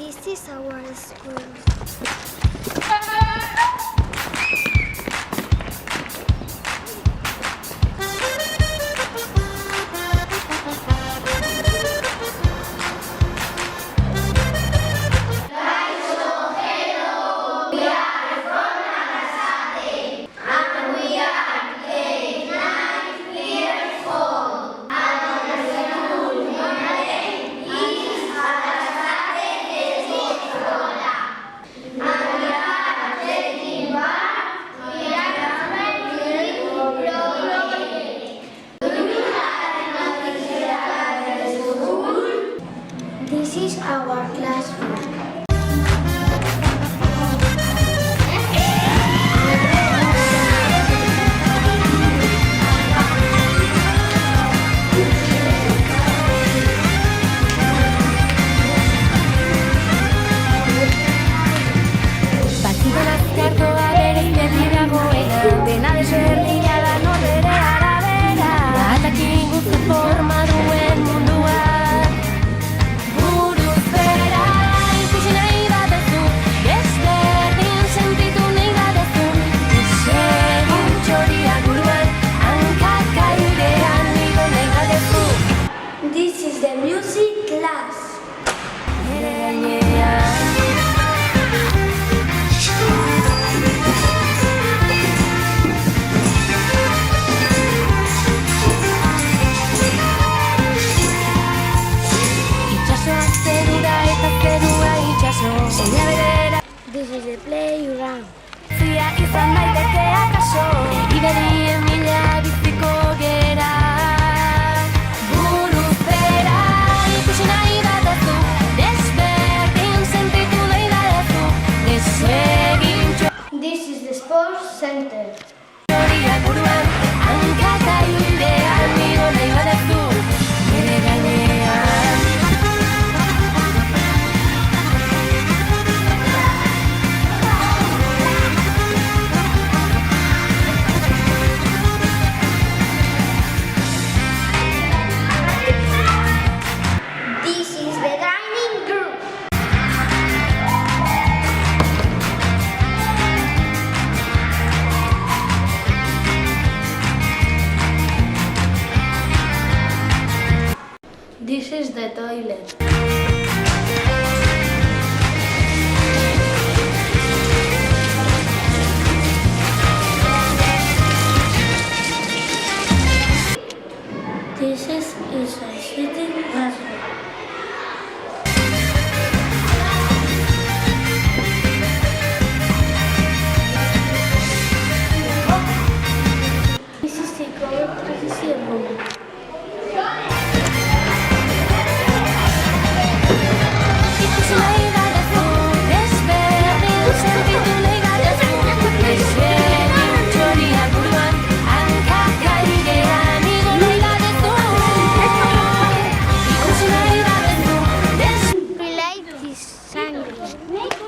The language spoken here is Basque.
This is our school. This is our classroom. Batzutan azkartoa berez beti dagoena, dena desberdina da norbere arabera. Batakin guzti forma duen munduak buruz bera ikusi nahi baduzu, desberdin sentitu nahi baduzu. Desegin txoriak buruan, hankak airean igo nahi baduzu. This is the music class. Nere gainean This is the playground. Zia izan daiteke akaso, iberien mila biziko gera. Buruz bera ikusi nahi baduzu, desberdin sentitu nahi baduzu. Desegin This is the sports center. txoriak buruan, hankak airean igo nahi baduzu. Nere gainean This is the dining group. This is the toilet. This is a sitting classroom. This is the electricity room. ikusi nahi baduzu, desberdin sentitu nahi baduzu. Desegin txoriak buruan, hankak airean igo nahi baduzu. Ikusi nahi baduzu, We like this sangre.